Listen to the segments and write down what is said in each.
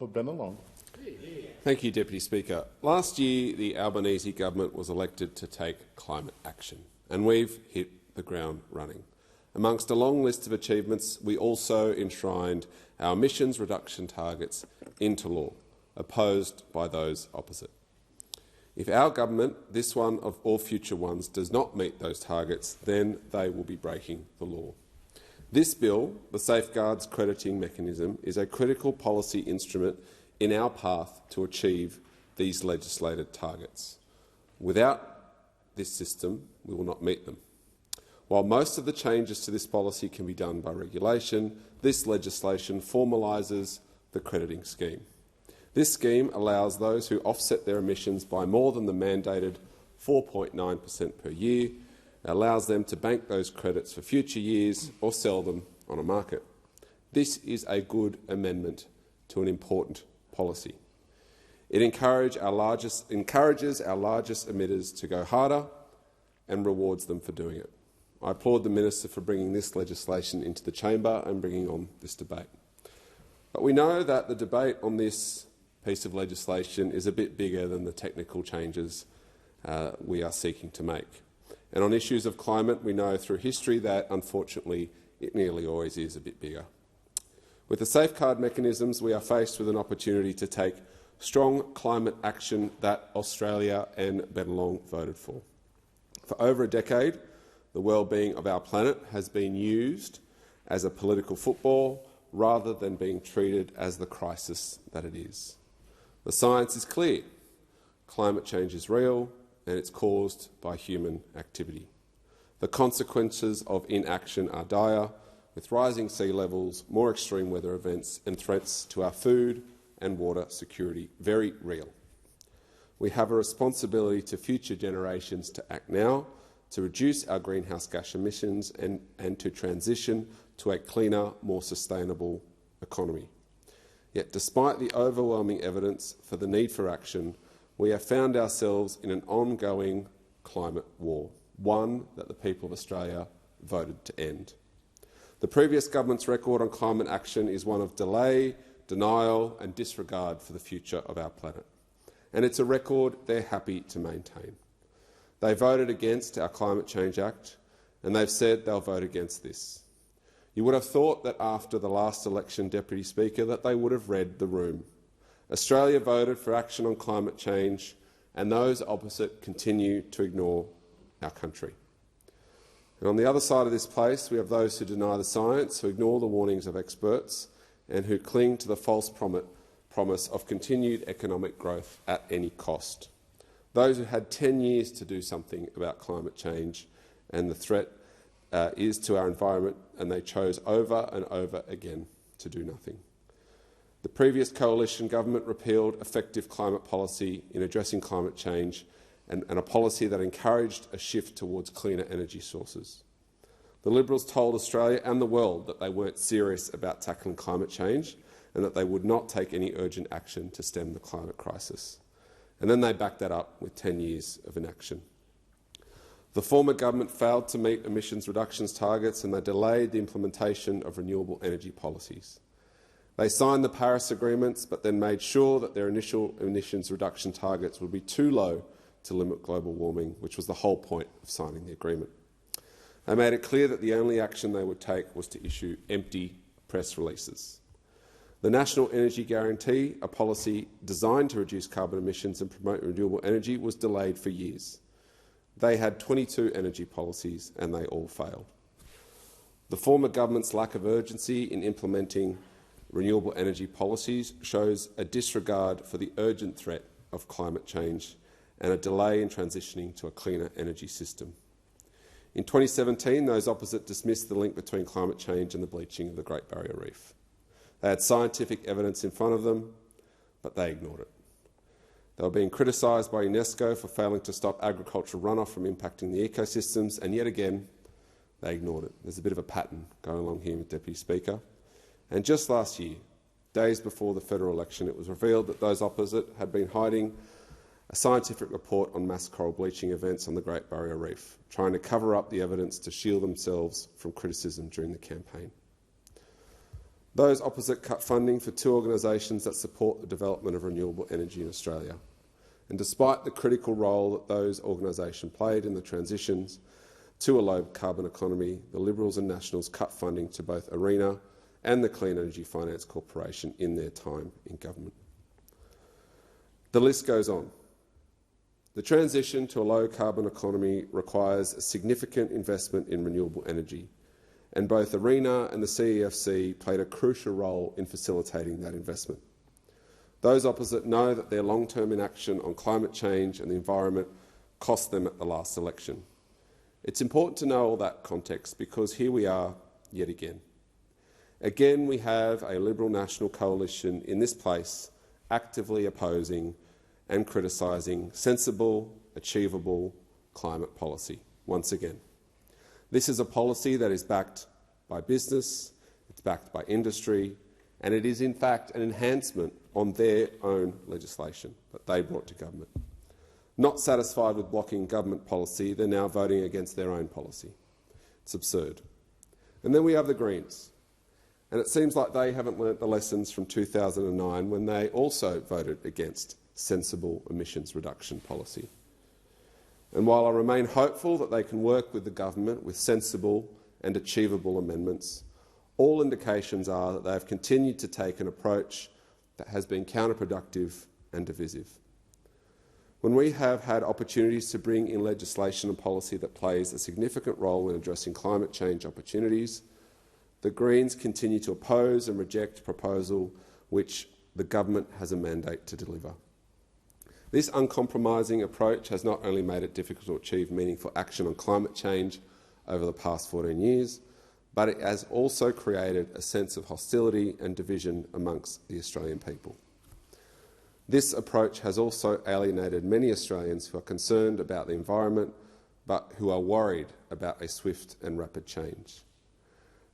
For Bennelong. Thank you, Deputy Speaker. Last year, the Albanese government was elected to take climate action, and we've hit the ground running. Amongst a long list of achievements, we also enshrined our emissions reduction targets into law, opposed by those opposite. If our government, this one of all future ones, does not meet those targets, then they will be breaking the law. This bill, the Safeguards Crediting Mechanism, is a critical policy instrument in our path to achieve these legislated targets. Without this system, we will not meet them. While most of the changes to this policy can be done by regulation, this legislation formalises the crediting scheme. This scheme allows those who offset their emissions by more than the mandated 4.9% per year, allows them to bank those credits for future years or sell them on a market. This is a good amendment to an important policy. It encourages our largest emitters to go harder and rewards them for doing it. I applaud the Minister for bringing this legislation into the chamber and bringing on this debate. But we know that the debate on this piece of legislation is a bit bigger than the technical changes we are seeking to make. And on issues of climate, we know through history that, unfortunately, it nearly always is a bit bigger. With the safeguard mechanisms, we are faced with an opportunity to take strong climate action that Australia and Bennelong voted for. For over a decade, the well-being of our planet has been used as a political football rather than being treated as the crisis that it is. The science is clear. Climate change is real, and it's caused by human activity. The consequences of inaction are dire, with rising sea levels, more extreme weather events and threats to our food and water security very real. We have a responsibility to future generations to act now to reduce our greenhouse gas emissions and to transition to a cleaner, more sustainable economy. Yet, despite the overwhelming evidence for the need for action, we have found ourselves in an ongoing climate war, one that the people of Australia voted to end. The previous government's record on climate action is one of delay, denial and disregard for the future of our planet. And it's a record they're happy to maintain. They voted against our Climate Change Act, and they've said they'll vote against this. You would have thought that after the last election, Deputy Speaker, that they would have read the room. Australia voted for action on climate change, and those opposite continue to ignore our country. And on the other side of this place, we have those who deny the science, who ignore the warnings of experts, and who cling to the false promise of continued economic growth at any cost. Those who had 10 years to do something about climate change and the threat is to our environment, and they chose over and over again to do nothing. The previous coalition government repealed effective climate policy in addressing climate change and a policy that encouraged a shift towards cleaner energy sources. The Liberals told Australia and the world that they weren't serious about tackling climate change and that they would not take any urgent action to stem the climate crisis. And then they backed that up with 10 years of inaction. The former government failed to meet emissions reductions targets, and they delayed the implementation of renewable energy policies. They signed the Paris agreements but then made sure that their initial emissions reduction targets would be too low to limit global warming, which was the whole point of signing the agreement. They made it clear that the only action they would take was to issue empty press releases. The National Energy Guarantee, a policy designed to reduce carbon emissions and promote renewable energy, was delayed for years. They had 22 energy policies and they all failed. The former government's lack of urgency in implementing renewable energy policies shows a disregard for the urgent threat of climate change and a delay in transitioning to a cleaner energy system. In 2017, those opposite dismissed the link between climate change and the bleaching of the Great Barrier Reef. They had scientific evidence in front of them, but they ignored it. They were being criticised by UNESCO for failing to stop agricultural runoff from impacting the ecosystems, and yet again, they ignored it. There's a bit of a pattern going along here, Deputy Speaker. And just last year, days before the federal election, it was revealed that those opposite had been hiding a scientific report on mass coral bleaching events on the Great Barrier Reef, trying to cover up the evidence to shield themselves from criticism during the campaign. Those opposite cut funding for two organisations that support the development of renewable energy in Australia. And despite the critical role that those organisations played in the transitions to a low-carbon economy, the Liberals and Nationals cut funding to both ARENA and the Clean Energy Finance Corporation in their time in government. The list goes on. The transition to a low-carbon economy requires a significant investment in renewable energy, and both ARENA and the CEFC played a crucial role in facilitating that investment. Those opposite know that their long-term inaction on climate change and the environment cost them at the last election. It's important to know all that context because here we are yet again. Again, we have a Liberal National coalition in this place actively opposing and criticising sensible, achievable climate policy once again. This is a policy that is backed by business, it's backed by industry, and it is in fact an enhancement on their own legislation that they brought to government. Not satisfied with blocking government policy, they're now voting against their own policy. It's absurd. And then we have the Greens. And it seems like they haven't learnt the lessons from 2009 when they also voted against sensible emissions reduction policy. And while I remain hopeful that they can work with the government with sensible and achievable amendments, all indications are that they have continued to take an approach that has been counterproductive and divisive. When we have had opportunities to bring in legislation and policy that plays a significant role in addressing climate change opportunities, the Greens continue to oppose and reject proposal which the government has a mandate to deliver. This uncompromising approach has not only made it difficult to achieve meaningful action on climate change over the past 14 years, but it has also created a sense of hostility and division amongst the Australian people. This approach has also alienated many Australians who are concerned about the environment but who are worried about a swift and rapid change.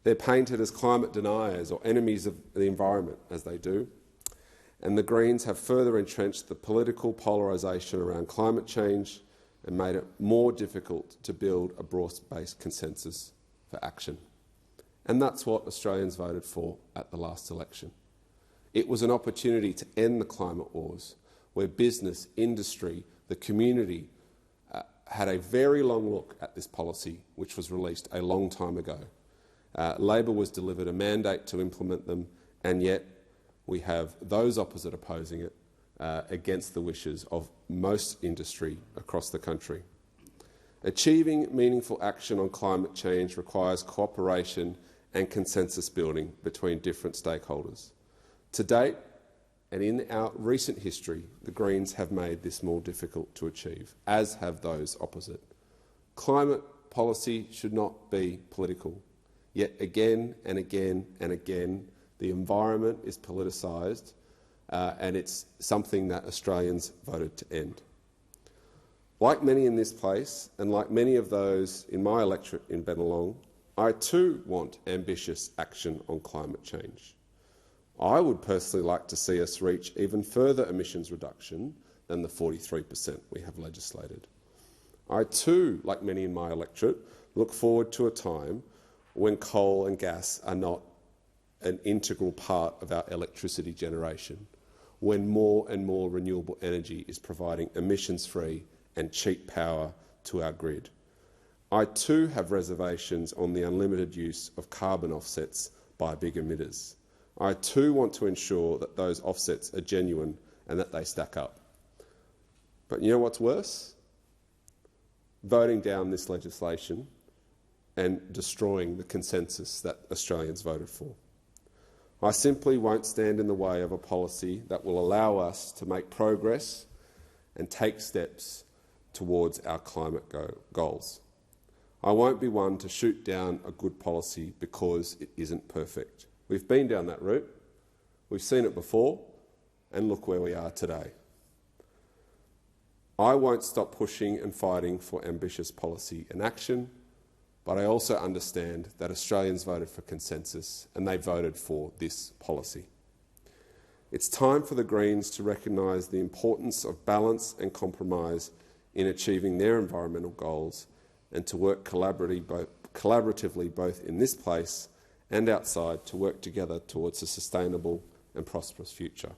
They're painted as climate deniers or enemies of the environment, as they do, and the Greens have further entrenched the political polarisation around climate change and made it more difficult to build a broad-based consensus for action. And that's what Australians voted for at the last election. It was an opportunity to end the climate wars, where business, industry, the community had a very long look at this policy, which was released a long time ago. Labor was delivered a mandate to implement them, and yet we have those opposite opposing it against the wishes of most industry across the country. Achieving meaningful action on climate change requires cooperation and consensus building between different stakeholders. To date, and in our recent history, the Greens have made this more difficult to achieve, as have those opposite. Climate policy should not be political, yet again and again and again, the environment is politicised, and it's something that Australians voted to end. Like many in this place, and like many of those in my electorate in Bennelong, I too want ambitious action on climate change. I would personally like to see us reach even further emissions reduction than the 43% we have legislated. I too, like many in my electorate, look forward to a time when coal and gas are not an integral part of our electricity generation, when more and more renewable energy is providing emissions-free and cheap power to our grid. I too have reservations on the unlimited use of carbon offsets by big emitters. I too want to ensure that those offsets are genuine and that they stack up. But you know what's worse? Voting down this legislation and destroying the consensus that Australians voted for. I simply won't stand in the way of a policy that will allow us to make progress and take steps towards our climate goals. I won't be one to shoot down a good policy because it isn't perfect. We've been down that route, we've seen it before, and look where we are today. I won't stop pushing and fighting for ambitious policy and action, but I also understand that Australians voted for consensus and they voted for this policy. It's time for the Greens to recognise the importance of balance and compromise in achieving their environmental goals and to work collaboratively both in this place and outside to work together towards a sustainable and prosperous future.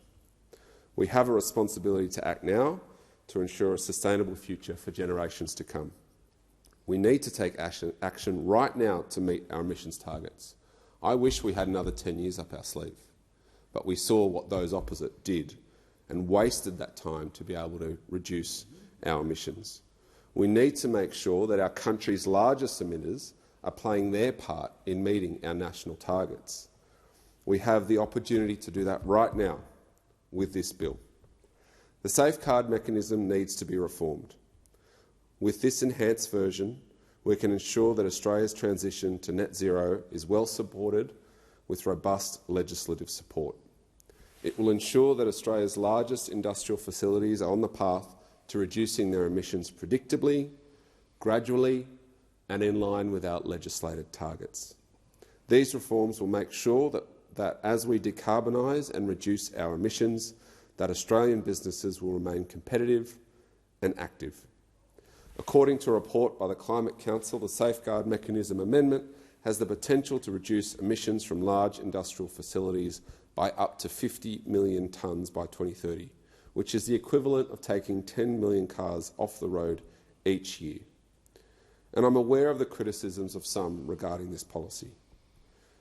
We have a responsibility to act now to ensure a sustainable future for generations to come. We need to take action right now to meet our emissions targets. I wish we had another 10 years up our sleeve, but we saw what those opposite did and wasted that time to be able to reduce our emissions. We need to make sure that our country's largest emitters are playing their part in meeting our national targets. We have the opportunity to do that right now with this bill. The safeguard mechanism needs to be reformed. With this enhanced version, we can ensure that Australia's transition to net zero is well supported with robust legislative support. It will ensure that Australia's largest industrial facilities are on the path to reducing their emissions predictably, gradually and in line with our legislated targets. These reforms will make sure that as we decarbonise and reduce our emissions, that Australian businesses will remain competitive and active. According to a report by the Climate Council, the Safeguard Mechanism amendment has the potential to reduce emissions from large industrial facilities by up to 50 million tonnes by 2030, which is the equivalent of taking 10 million cars off the road each year. And I'm aware of the criticisms of some regarding this policy.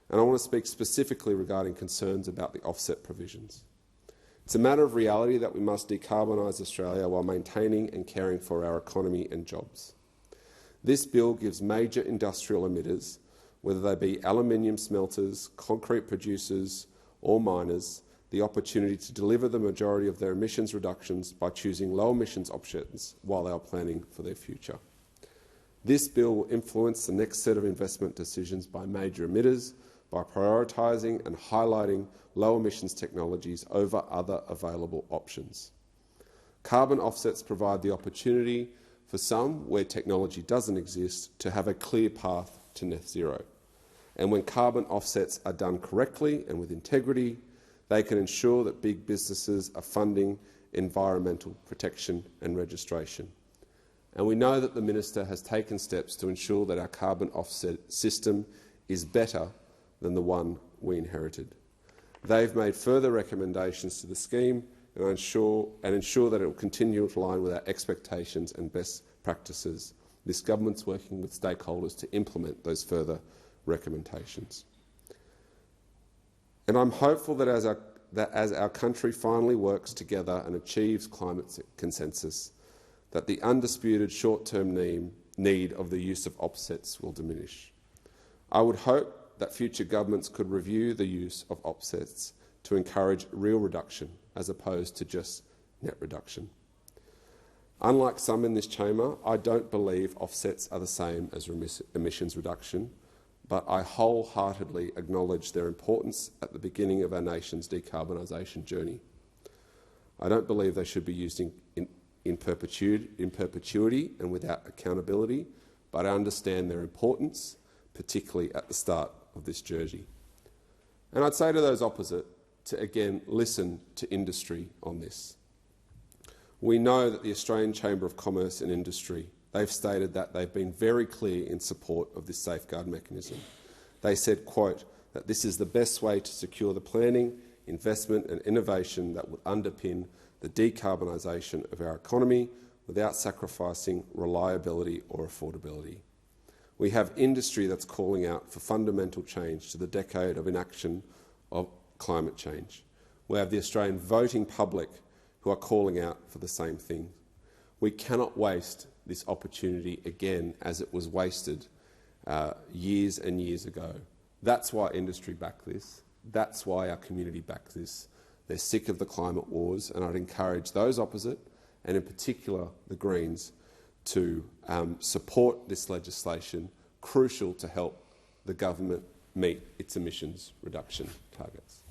And I want to speak specifically regarding concerns about the offset provisions. It's a matter of reality that we must decarbonise Australia while maintaining and caring for our economy and jobs. This bill gives major industrial emitters, whether they be aluminium smelters, concrete producers or miners, the opportunity to deliver the majority of their emissions reductions by choosing low emissions options while they are planning for their future. This bill will influence the next set of investment decisions by major emitters by prioritising and highlighting low emissions technologies over other available options. Carbon offsets provide the opportunity for some, where technology doesn't exist, to have a clear path to net zero. And when carbon offsets are done correctly and with integrity, they can ensure that big businesses are funding environmental protection and registration. And we know that the Minister has taken steps to ensure that our carbon offset system is better than the one we inherited. They've made further recommendations to the scheme and ensure that it will continue to align with our expectations and best practices. This government's working with stakeholders to implement those further recommendations. And I'm hopeful that as our country finally works together and achieves climate consensus, that the undisputed short-term need of the use of offsets will diminish. I would hope that future governments could review the use of offsets to encourage real reduction as opposed to just net reduction. Unlike some in this chamber, I don't believe offsets are the same as emissions reduction, but I wholeheartedly acknowledge their importance at the beginning of our nation's decarbonisation journey. I don't believe they should be used in perpetuity and without accountability, but I understand their importance, particularly at the start of this journey. And I'd say to those opposite to again listen to industry on this. We know that the Australian Chamber of Commerce and Industry, they've stated that they've been very clear in support of this safeguard mechanism. They said, quote, that this is the best way to secure the planning, investment and innovation that would underpin the decarbonisation of our economy without sacrificing reliability or affordability. We have industry that's calling out for fundamental change to the decade of inaction of climate change. We have the Australian voting public who are calling out for the same thing. We cannot waste this opportunity again as it was wasted years and years ago. That's why industry backed this. That's why our community backed this. They're sick of the climate wars, and I'd encourage those opposite, and in particular the Greens, to support this legislation, crucial to help the government meet its emissions reduction targets.